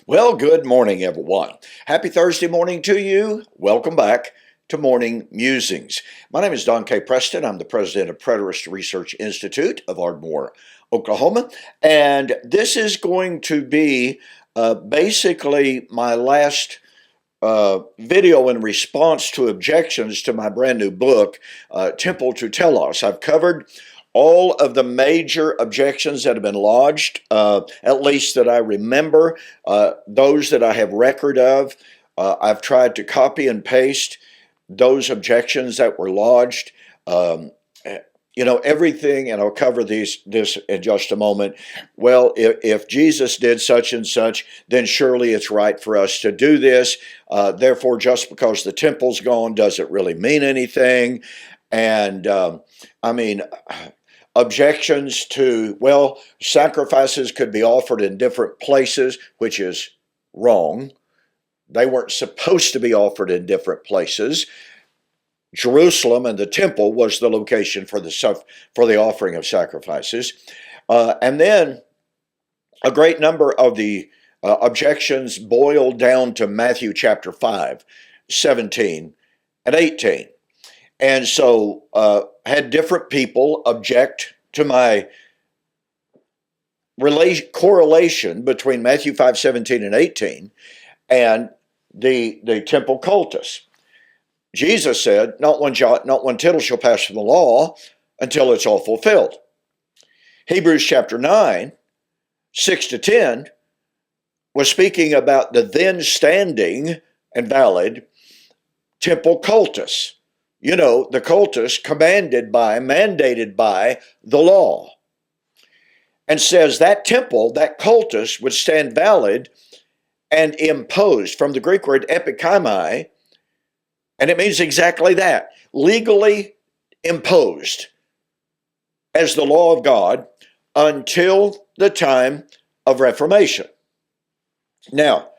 Well, good morning, everyone. Happy Thursday morning to you. Welcome back to Morning Musings. My name is Don K. Preston. I'm the president of Preterist Research Institute of Ardmore, Oklahoma. And this is going to be basically my last video in response to objections to my brand new book, Temple to Telos. I've covered all of the major objections that have been lodged, at least that I remember, those that I have record of. I've tried to copy and paste those objections that were lodged. Everything, and I'll cover this in just a moment. Well, if Jesus did such and such, then surely it's right for us to do this. Therefore, just because the temple's gone doesn't really mean anything. And objections to, well, sacrifices could be offered in different places, which is wrong. They weren't supposed to be offered in different places. Jerusalem and the temple was the location for the offering of sacrifices. And then a great number of the objections boiled down to Matthew chapter 5, 17 and 18. And so had different people object to my correlation between Matthew 5, 17 and 18 and the temple cultus. Jesus said, not one jot, not one tittle shall pass from the law until it's all fulfilled. Hebrews chapter 9, 6 to 10 was speaking about the then standing and valid temple cultus. You know, the cultus mandated by the law. And says that temple, that cultus would stand valid and imposed from the Greek word epikaimai, and it means exactly that, legally imposed as the law of God until the time of Reformation. Now,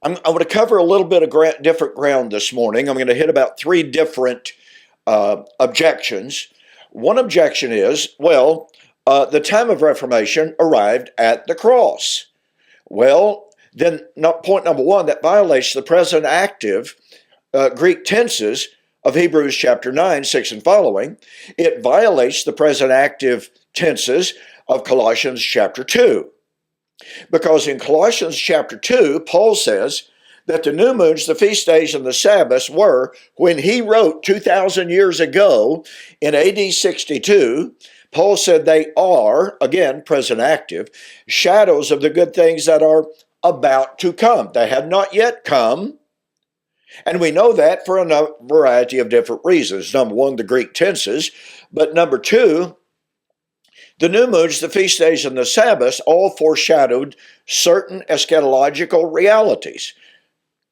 I'm going to cover a little bit of different ground this morning. I'm going to hit about three different objections. One objection is, the time of Reformation arrived at the cross. Well, then point number one, that violates the present active Greek tenses of Hebrews chapter 9, 6 and following. It violates the present active tenses of Colossians chapter 2. Because in Colossians chapter 2, Paul says that the new moons, the feast days, and the Sabbaths were, when he wrote 2,000 years ago in AD 62, Paul said they are, again, present active, shadows of the good things that are about to come. They have not yet come. And we know that for a variety of different reasons. Number one, the Greek tenses. But number two, the new moons, the feast days, and the Sabbaths all foreshadowed certain eschatological realities.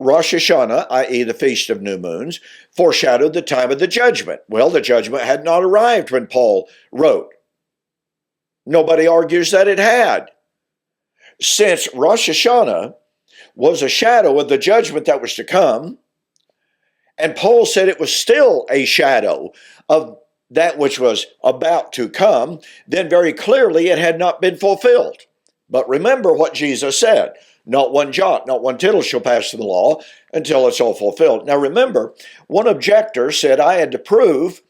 Rosh Hashanah, i.e. the Feast of New Moons, foreshadowed the time of the judgment. Well, the judgment had not arrived when Paul wrote. Nobody argues that it had. Since Rosh Hashanah was a shadow of the judgment that was to come, and Paul said it was still a shadow of that which was about to come, then very clearly it had not been fulfilled. But remember what Jesus said, not one jot, not one tittle shall pass from the law until it's all fulfilled. Now remember, one objector said I had to prove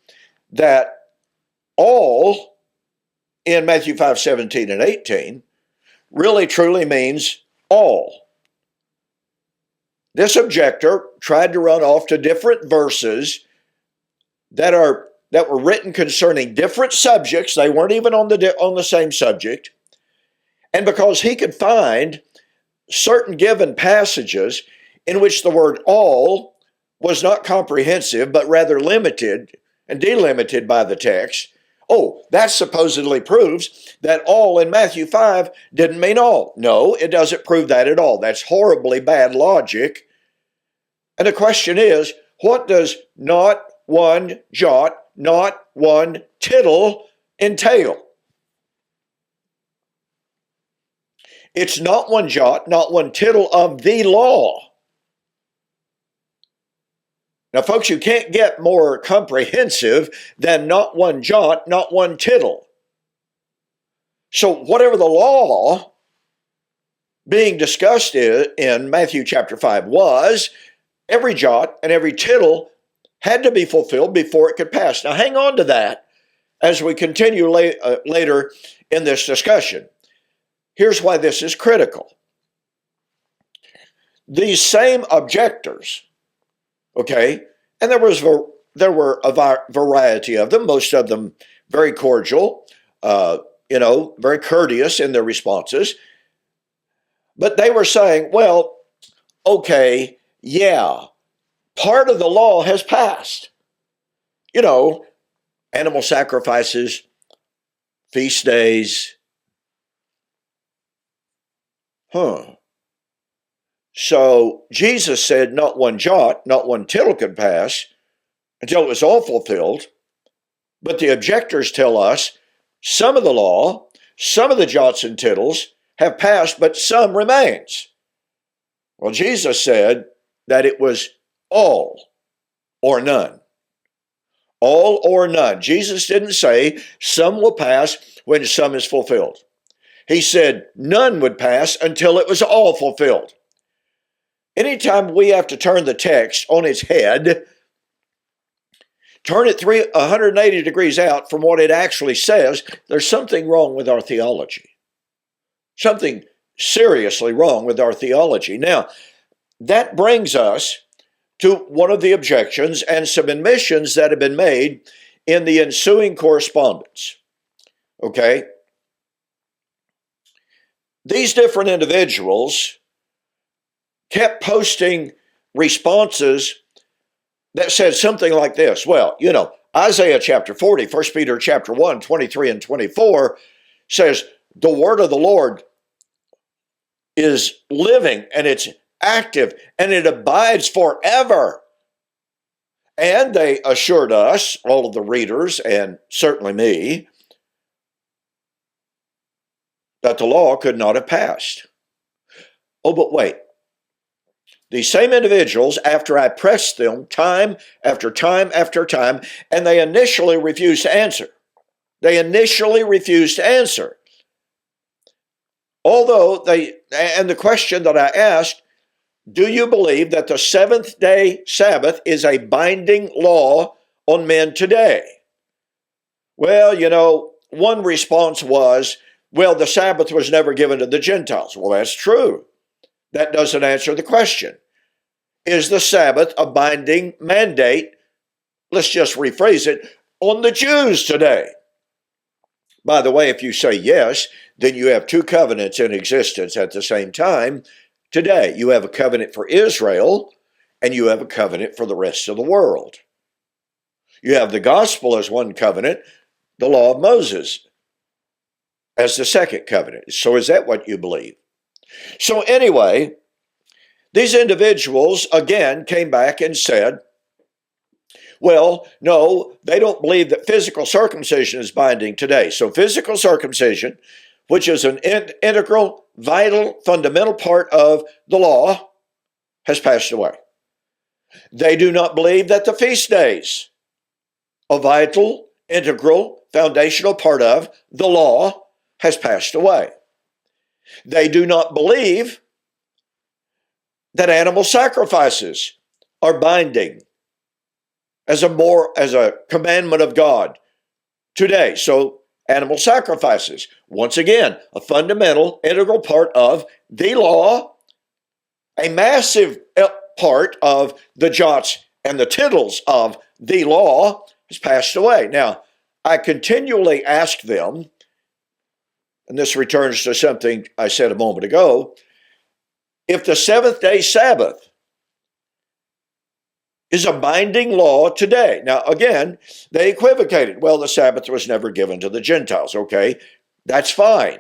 that all in Matthew 5, 17 and 18 really truly means all. This objector tried to run off to different verses that were written concerning different subjects. They weren't even on the same subject. And because he could find certain given passages in which the word all was not comprehensive, but rather limited and delimited by the text, that supposedly proves that all in Matthew 5 didn't mean all. No, it doesn't prove that at all. That's horribly bad logic. And the question is, what does not one jot, not one tittle entail? It's not one jot, not one tittle of the law. Now, folks, you can't get more comprehensive than not one jot, not one tittle. So whatever the law being discussed in Matthew chapter 5 was every jot and every tittle had to be fulfilled before it could pass. Now hang on to that as we continue later in this discussion. Here's why this is critical. These same objectors, okay, and there were a variety of them, most of them very cordial, very courteous in their responses, but they were saying, well, okay, yeah, part of the law has passed. Animal sacrifices, feast days. So Jesus said not one jot, not one tittle could pass until it was all fulfilled. But the objectors tell us some of the law, some of the jots and tittles have passed, but some remains. Well, Jesus said that it was all or none. All or none. Jesus didn't say some will pass when some is fulfilled. He said none would pass until it was all fulfilled. Anytime we have to turn the text on its head, turn it 180 degrees out from what it actually says, there's something wrong with our theology. Something seriously wrong with our theology. Now, that brings us to one of the objections and some admissions that have been made in the ensuing correspondence. Okay? These different individuals kept posting responses that said something like this. Well, Isaiah chapter 40, 1 Peter chapter 1, 23 and 24 says, the word of the Lord is living and it's active and it abides forever. And they assured us, all of the readers and certainly me, that the law could not have passed. Oh, but wait. These same individuals, after I pressed them time after time after time, and they initially refused to answer. Although and the question that I asked, do you believe that the seventh day Sabbath is a binding law on men today? Well, one response was, well, the Sabbath was never given to the Gentiles. Well, that's true. That doesn't answer the question. Is the Sabbath a binding mandate? Let's just rephrase it, on the Jews today. By the way, if you say yes, then you have two covenants in existence at the same time today. You have a covenant for Israel, and you have a covenant for the rest of the world. You have the gospel as one covenant, the law of Moses as the second covenant. So is that what you believe? So anyway, these individuals again came back and said, well, no, they don't believe that physical circumcision is binding today. So physical circumcision, which is an integral, vital, fundamental part of the law, has passed away. They do not believe that the feast days, a vital, integral, foundational part of the law, has passed away. They do not believe that animal sacrifices are binding as a commandment of God today. So animal sacrifices, once again, a fundamental, integral part of the law, a massive part of the jots and the tittles of the law has passed away. Now, I continually ask them, and this returns to something I said a moment ago, if the seventh day Sabbath is a binding law today. Now, again, they equivocated. Well, the Sabbath was never given to the Gentiles. Okay, that's fine.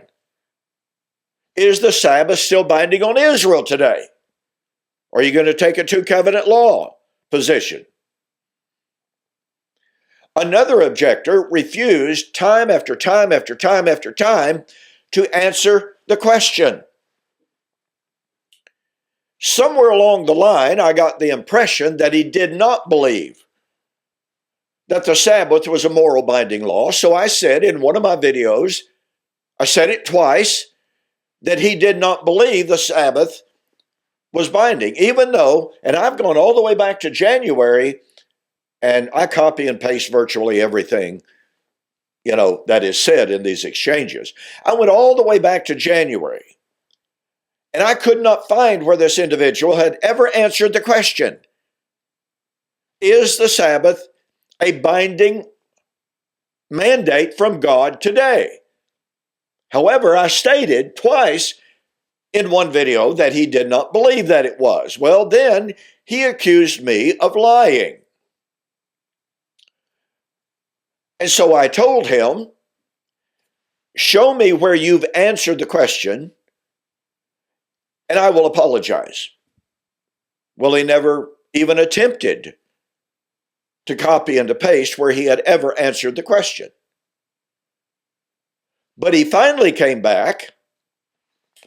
Is the Sabbath still binding on Israel today? Or are you going to take a two-covenant law position? Another objector refused time after time after time after time to answer the question. Somewhere along the line, I got the impression that he did not believe that the Sabbath was a moral binding law. So I said in one of my videos, I said it twice, that he did not believe the Sabbath was binding, even though, and I've gone all the way back to January, and I copy and paste virtually everything, that is said in these exchanges. I went all the way back to January, and I could not find where this individual had ever answered the question, is the Sabbath a binding mandate from God today? However, I stated twice in one video that he did not believe that it was. Well, then he accused me of lying. And so I told him, show me where you've answered the question, and I will apologize. Well, he never even attempted to copy and to paste where he had ever answered the question. But he finally came back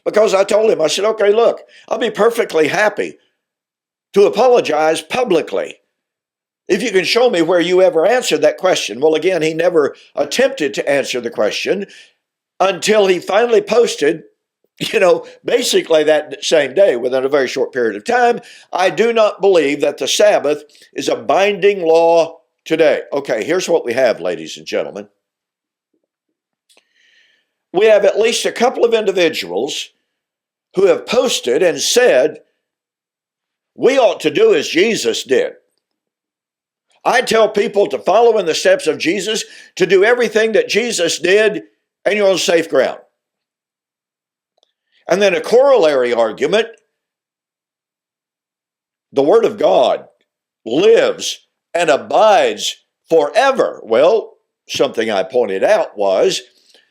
because I told him, I said, okay, look, I'll be perfectly happy to apologize publicly if you can show me where you ever answered that question. Well, again, he never attempted to answer the question until he finally posted, basically that same day, within a very short period of time, I do not believe that the Sabbath is a binding law today. Okay, here's what we have, ladies and gentlemen. We have at least a couple of individuals who have posted and said, we ought to do as Jesus did. I tell people to follow in the steps of Jesus, to do everything that Jesus did, and you're on safe ground. And then a corollary argument, the Word of God lives and abides forever. Well, something I pointed out was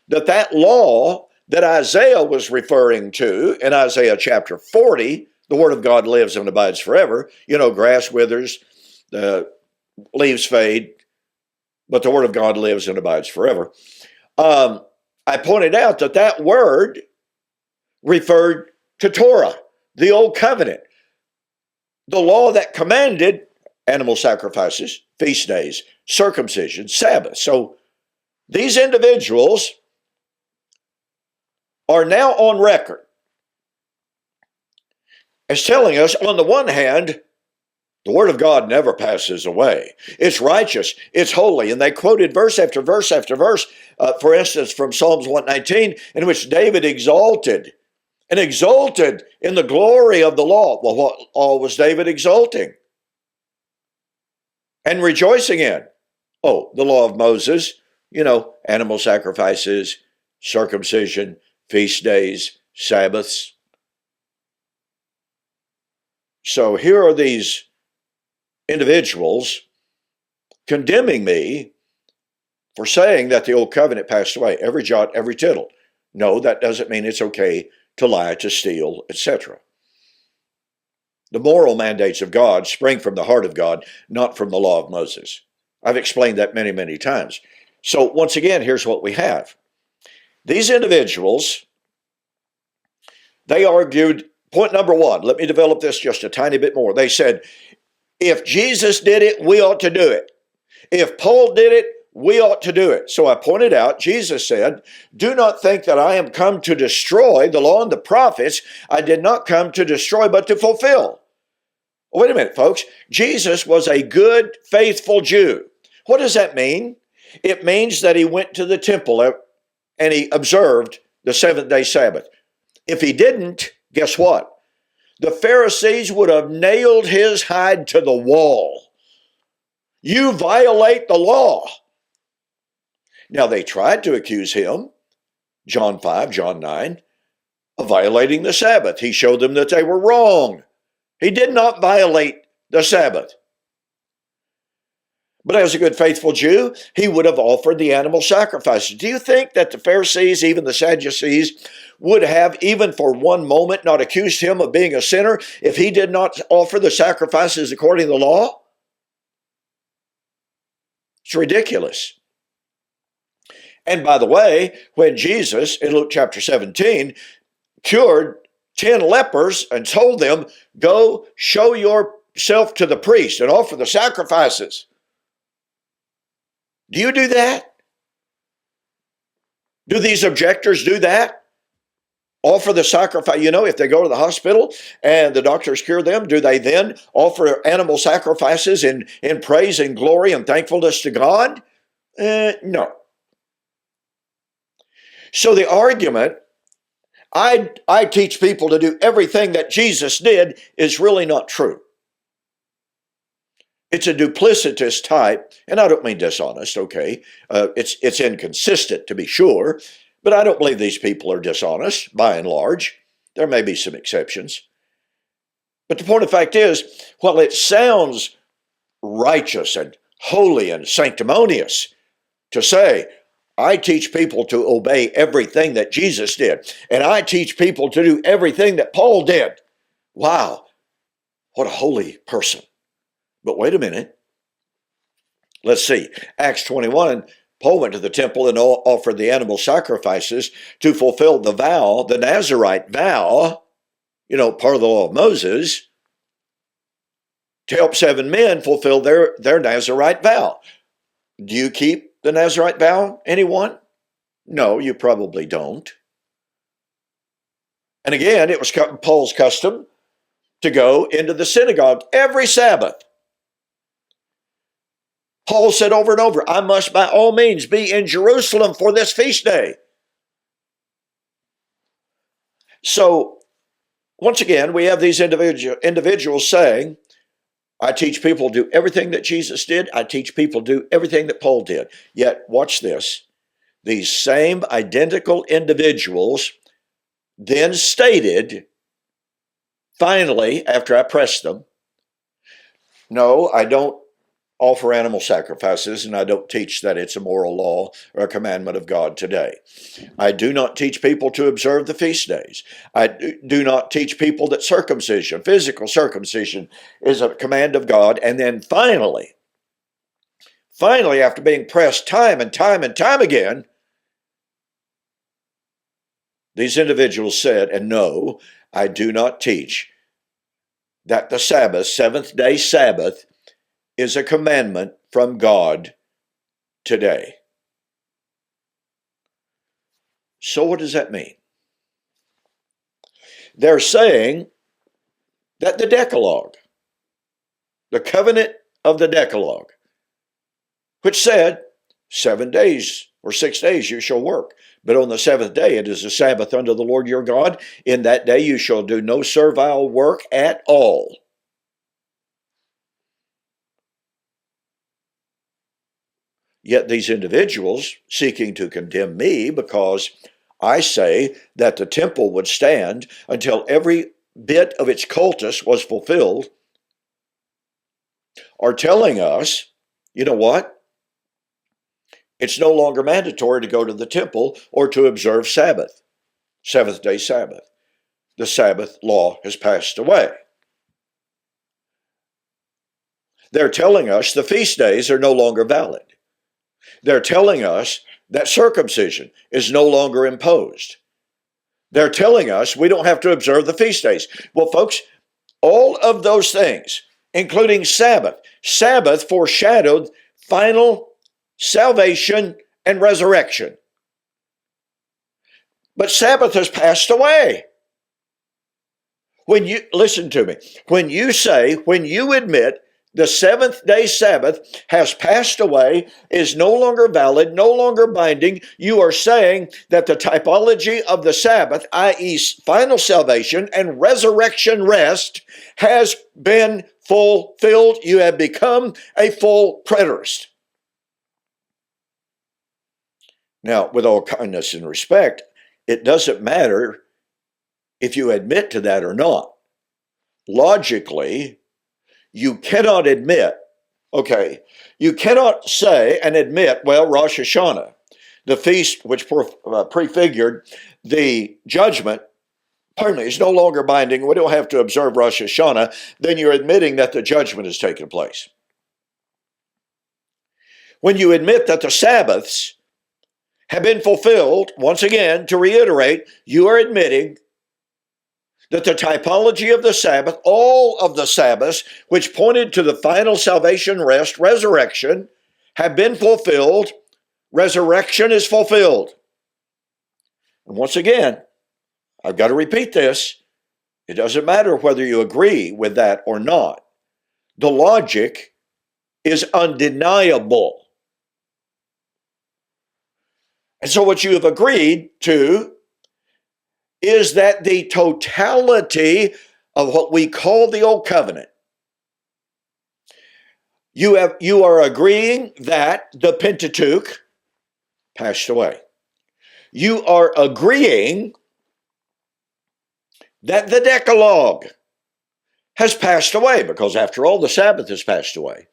that law that Isaiah was referring to in Isaiah chapter 40, the Word of God lives and abides forever. Grass withers, the leaves fade, but the Word of God lives and abides forever. I pointed out that word referred to Torah, the Old Covenant, the law that commanded animal sacrifices, feast days, circumcision, Sabbath. So these individuals are now on record as telling us, on the one hand, the Word of God never passes away. It's righteous, it's holy. And they quoted verse after verse after verse, for instance, from Psalms 119, in which David exalted in the glory of the law. Well, what all was David exalting and rejoicing in? Oh, the law of Moses, animal sacrifices, circumcision, feast days, Sabbaths. So here are these individuals condemning me for saying that the old covenant passed away, every jot, every tittle. No, that doesn't mean it's okay to lie, to steal, etc. The moral mandates of God spring from the heart of God, not from the law of Moses. I've explained that many, many times. So once again, here's what we have. These individuals, they argued, point number one, let me develop this just a tiny bit more. They said, if Jesus did it, we ought to do it. If Paul did it, we ought to do it. So I pointed out, Jesus said, do not think that I am come to destroy the law and the prophets. I did not come to destroy, but to fulfill. Wait a minute, folks. Jesus was a good, faithful Jew. What does that mean? It means that he went to the temple and he observed the seventh-day Sabbath. If he didn't, guess what? The Pharisees would have nailed his hide to the wall. You violate the law. Now, they tried to accuse him, John 5, John 9, of violating the Sabbath. He showed them that they were wrong. He did not violate the Sabbath. But as a good, faithful Jew, he would have offered the animal sacrifices. Do you think that the Pharisees, even the Sadducees, would have, even for one moment, not accused him of being a sinner if he did not offer the sacrifices according to the law? It's ridiculous. And by the way, when Jesus, in Luke chapter 17, cured 10 lepers and told them, go show yourself to the priest and offer the sacrifices. Do you do that? Do these objectors do that? offer the sacrifice. If they go to the hospital and the doctors cure them, do they then offer animal sacrifices in praise and glory and thankfulness to God? No. So the argument, I teach people to do everything that Jesus did, is really not true. It's a duplicitous type, and I don't mean dishonest, okay? It's inconsistent, to be sure, but I don't believe these people are dishonest, by and large. There may be some exceptions. But the point of fact is, while it sounds righteous and holy and sanctimonious to say, I teach people to obey everything that Jesus did, and I teach people to do everything that Paul did. Wow, what a holy person. But wait a minute. Let's see. Acts 21, Paul went to the temple and offered the animal sacrifices to fulfill the vow, the Nazirite vow, part of the law of Moses, to help 7 men fulfill their Nazirite vow. Do you keep the Nazirite vow, anyone? No, you probably don't. And again, it was Paul's custom to go into the synagogue every Sabbath. Paul said over and over, I must by all means be in Jerusalem for this feast day. So, once again, we have these individuals saying, I teach people to do everything that Jesus did. I teach people to do everything that Paul did. Yet, watch this. These same identical individuals then stated, finally, after I pressed them, no, I don't offer animal sacrifices, and I don't teach that it's a moral law or a commandment of God today. I do not teach people to observe the feast days. I do not teach people that circumcision, physical circumcision, is a command of God. And then finally, after being pressed time and time again, these individuals said, and no, I do not teach that the Sabbath, seventh-day Sabbath, is a commandment from God today. So what does that mean? They're saying that the Decalogue, the covenant of the Decalogue, which said 7 days or 6 days you shall work, but on the seventh day it is a Sabbath unto the Lord your God. In that day you shall do no servile work at all. Yet these individuals seeking to condemn me because I say that the temple would stand until every bit of its cultus was fulfilled are telling us, you know what? It's no longer mandatory to go to the temple or to observe Sabbath, seventh-day Sabbath. The Sabbath law has passed away. They're telling us the feast days are no longer valid. They're telling us that circumcision is no longer imposed. They're telling us we don't have to observe the feast days. Well, folks, all of those things, including Sabbath, Sabbath foreshadowed final salvation and resurrection. But Sabbath has passed away. Listen to me, when you admit the seventh-day Sabbath has passed away, is no longer valid, no longer binding, you are saying that the typology of the Sabbath, i.e. final salvation and resurrection rest, has been fulfilled. You have become a full preterist. Now, with all kindness and respect, it doesn't matter if you admit to that or not. Logically, you cannot admit, you cannot say and admit, well, Rosh Hashanah, the feast which prefigured the judgment, is no longer binding. We don't have to observe Rosh Hashanah. Then you're admitting that the judgment has taken place. When you admit that the Sabbaths have been fulfilled, once again, to reiterate, you are admitting that the typology of the Sabbath, all of the Sabbaths, which pointed to the final salvation, rest, resurrection, have been fulfilled. Resurrection is fulfilled. And once again, I've got to repeat this. It doesn't matter whether you agree with that or not. The logic is undeniable. And so what you have agreed to is that the totality of what we call the Old Covenant, you are agreeing that the Pentateuch passed away. You are agreeing that the Decalogue has passed away, because after all, the Sabbath has passed away.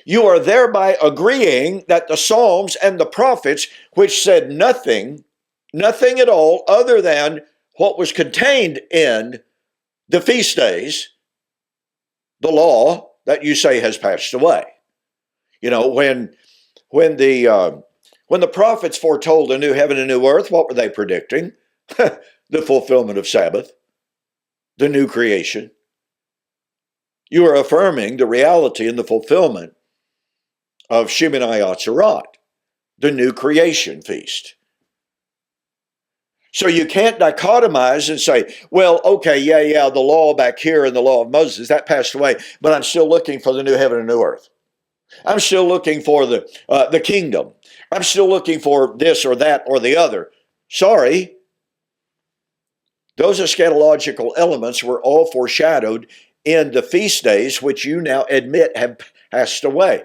You are thereby agreeing that the Psalms and the prophets, which said nothing at all other than what was contained in the feast days, the law that you say has passed away. You know, when the prophets foretold a new heaven and new earth, what were they predicting? The fulfillment of Sabbath, the new creation. You are affirming the reality and the fulfillment of Shemini Atzerat, the new creation feast. So you can't dichotomize and say, well, okay, yeah, the law back here and the law of Moses, that passed away, but I'm still looking for the new heaven and new earth. I'm still looking for the kingdom. I'm still looking for this or that or the other. Sorry. Those eschatological elements were all foreshadowed in the feast days, which you now admit have passed away.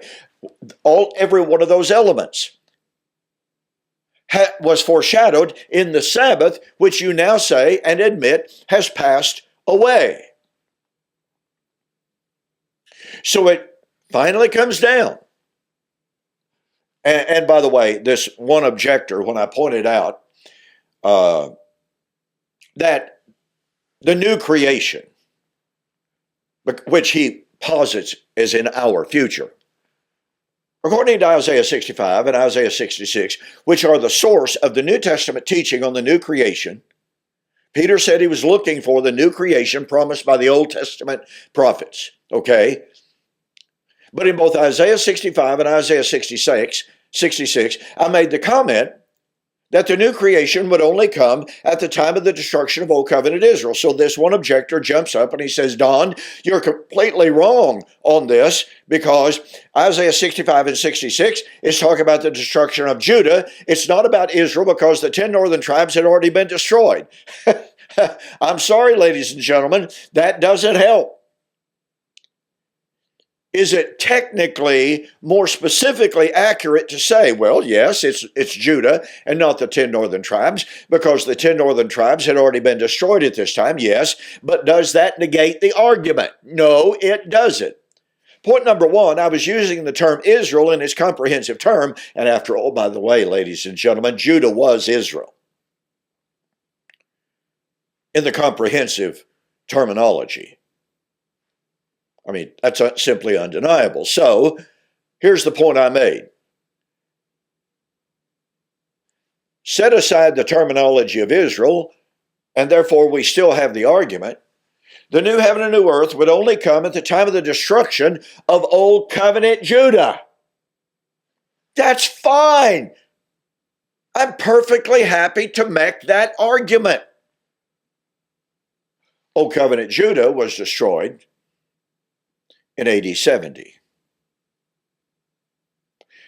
Every one of those elements was foreshadowed in the Sabbath, which you now say and admit has passed away. So it finally comes down. And by the way, this one objector, when I pointed out that the new creation, which he posits as in our future, according to Isaiah 65 and Isaiah 66, which are the source of the New Testament teaching on the new creation, Peter said he was looking for the new creation promised by the Old Testament prophets, okay? But in both Isaiah 65 and Isaiah 66, I made the comment that the new creation would only come at the time of the destruction of Old Covenant Israel. So this one objector jumps up and he says, Don, you're completely wrong on this, because Isaiah 65 and 66 is talking about the destruction of Judah. It's not about Israel, because the 10 northern tribes had already been destroyed. I'm sorry, ladies and gentlemen, that doesn't help. Is it technically more specifically accurate to say, well, yes, it's Judah and not the 10 northern tribes, because the 10 northern tribes had already been destroyed at this time? Yes, but does that negate the argument? No, it doesn't. Point number one, I was using the term Israel in its comprehensive term, and after all, by the way, ladies and gentlemen, Judah was Israel in the comprehensive terminology. I mean, that's simply undeniable. So, here's the point I made. Set aside the terminology of Israel, and therefore we still have the argument. The new heaven and new earth would only come at the time of the destruction of Old Covenant Judah. That's fine. I'm perfectly happy to make that argument. Old Covenant Judah was destroyed in AD 70.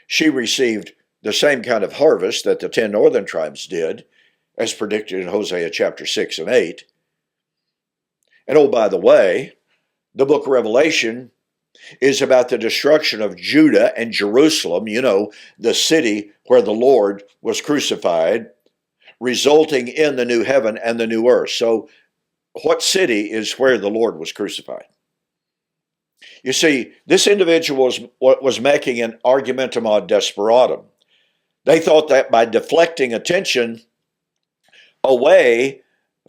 She received the same kind of harvest that the 10 northern tribes did, as predicted in Hosea chapter 6 and 8. And oh, by the way, the book of Revelation is about the destruction of Judah and Jerusalem, you know, the city where the Lord was crucified, resulting in the new heaven and the new earth. So, what city is where the Lord was crucified? You see, this individual was making an argumentum ad desperatum. They thought that by deflecting attention away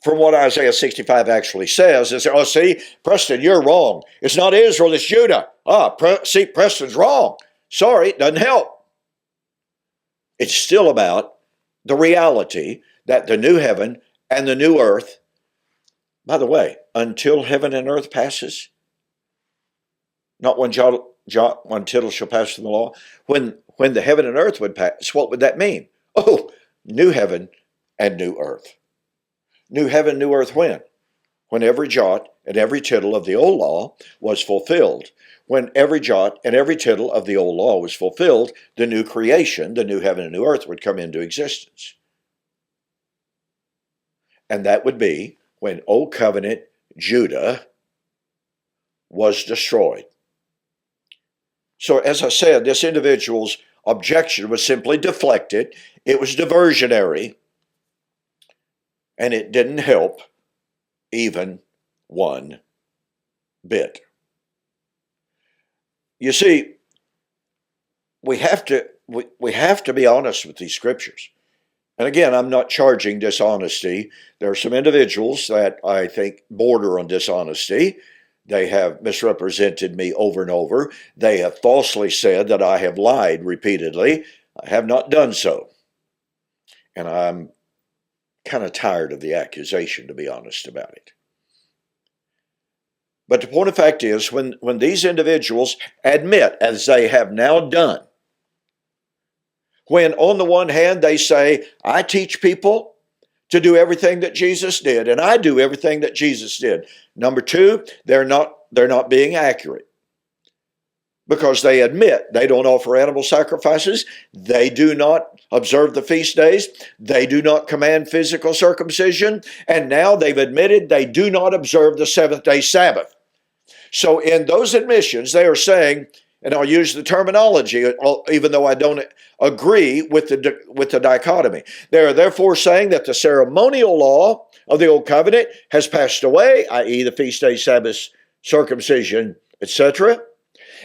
from what Isaiah 65 actually says, they say, oh, see, Preston, you're wrong. It's not Israel, it's Judah. See, Preston's wrong. Sorry, it doesn't help. It's still about the reality that the new heaven and the new earth, by the way, until heaven and earth passes, not one tittle shall pass from the law. When the heaven and earth would pass, what would that mean? Oh, new heaven and new earth. New heaven, new earth when? When every jot and every tittle of the old law was fulfilled. When every jot and every tittle of the old law was fulfilled, the new creation, the new heaven and new earth would come into existence. And that would be when Old Covenant Judah was destroyed. So as I said, this individual's objection was simply deflected. It was diversionary, and it didn't help even one bit. You see, we have to be honest with these scriptures. And again, I'm not charging dishonesty. There are some individuals that I think border on dishonesty. They have misrepresented me over and over. They have falsely said that I have lied repeatedly. I have not done so. And I'm kind of tired of the accusation, to be honest about it. But the point of fact is, when these individuals admit, as they have now done, when on the one hand they say, I teach people to do everything that Jesus did, and I do everything that Jesus did. Number two, they're not being accurate, because they admit they don't offer animal sacrifices, they do not observe the feast days, they do not command physical circumcision, and now they've admitted they do not observe the seventh-day Sabbath. So in those admissions, they are saying, and I'll use the terminology, even though I don't agree with the dichotomy. They are therefore saying that the ceremonial law of the Old Covenant has passed away, i.e. the feast day, Sabbath, circumcision, etc.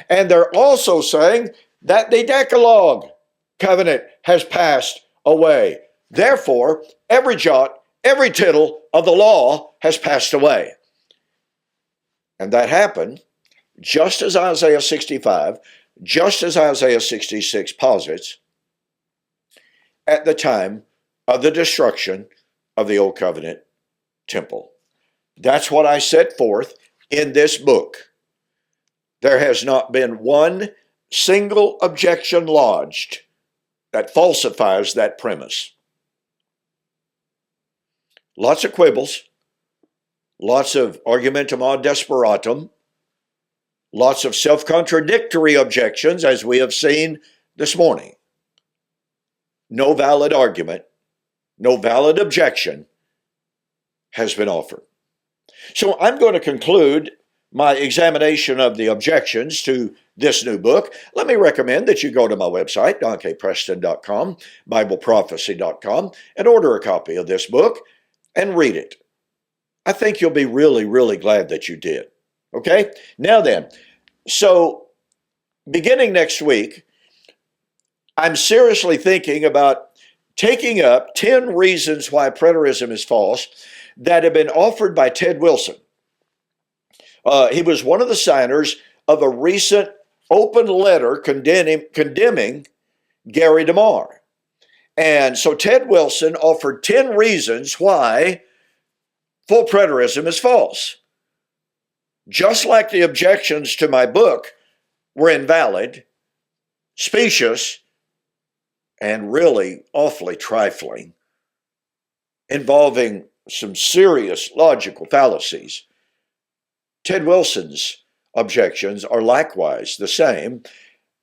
And they're also saying that the Decalogue covenant has passed away. Therefore, every jot, every tittle of the law has passed away. And that happened just as Isaiah 65, just as Isaiah 66 posits, at the time of the destruction of the Old Covenant temple. That's what I set forth in this book. There has not been one single objection lodged that falsifies that premise. Lots of quibbles, lots of argumentum ad desperatum, lots of self-contradictory objections, as we have seen this morning. No valid argument, no valid objection has been offered. So I'm going to conclude my examination of the objections to this new book. Let me recommend that you go to my website, donkpreston.com, bibleprophecy.com, and order a copy of this book and read it. I think you'll be really, really glad that you did. Okay? Now then, so beginning next week, I'm seriously thinking about taking up 10 reasons why preterism is false that have been offered by Ted Wilson. He was one of the signers of a recent open letter condemning Gary DeMar. And so Ted Wilson offered 10 reasons why full preterism is false. Just like the objections to my book were invalid, specious, and really awfully trifling, involving some serious logical fallacies, Ted Wilson's objections are likewise the same.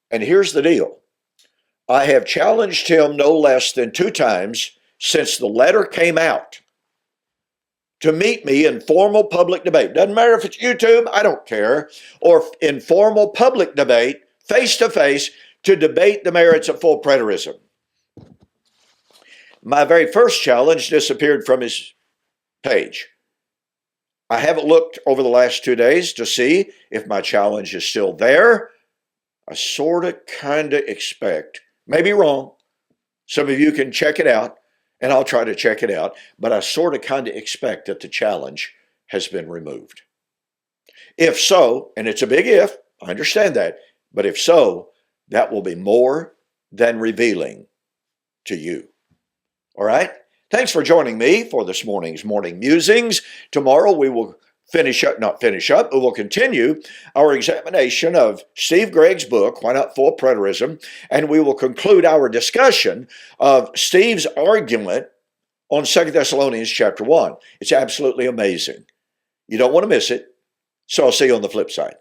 And here's the deal. I have challenged him no less than 2 times since the letter came out to meet me in formal public debate. Doesn't matter if it's YouTube, I don't care, or in formal public debate, face-to-face, to debate the merits of full preterism. My very first challenge disappeared from his page. I haven't looked over the last 2 days to see if my challenge is still there. I sort of kind of expect, maybe wrong, some of you can check it out, and I'll try to check it out, but I sort of kind of expect that the challenge has been removed. If so, and it's a big if, I understand that, but if so, that will be more than revealing to you. All right? Thanks for joining me for this morning's Morning Musings. Tomorrow we will but we'll continue our examination of Steve Gregg's book, Why Not Full Preterism, and we will conclude our discussion of Steve's argument on 2 Thessalonians chapter 1. It's absolutely amazing. You don't want to miss it. So I'll see you on the flip side.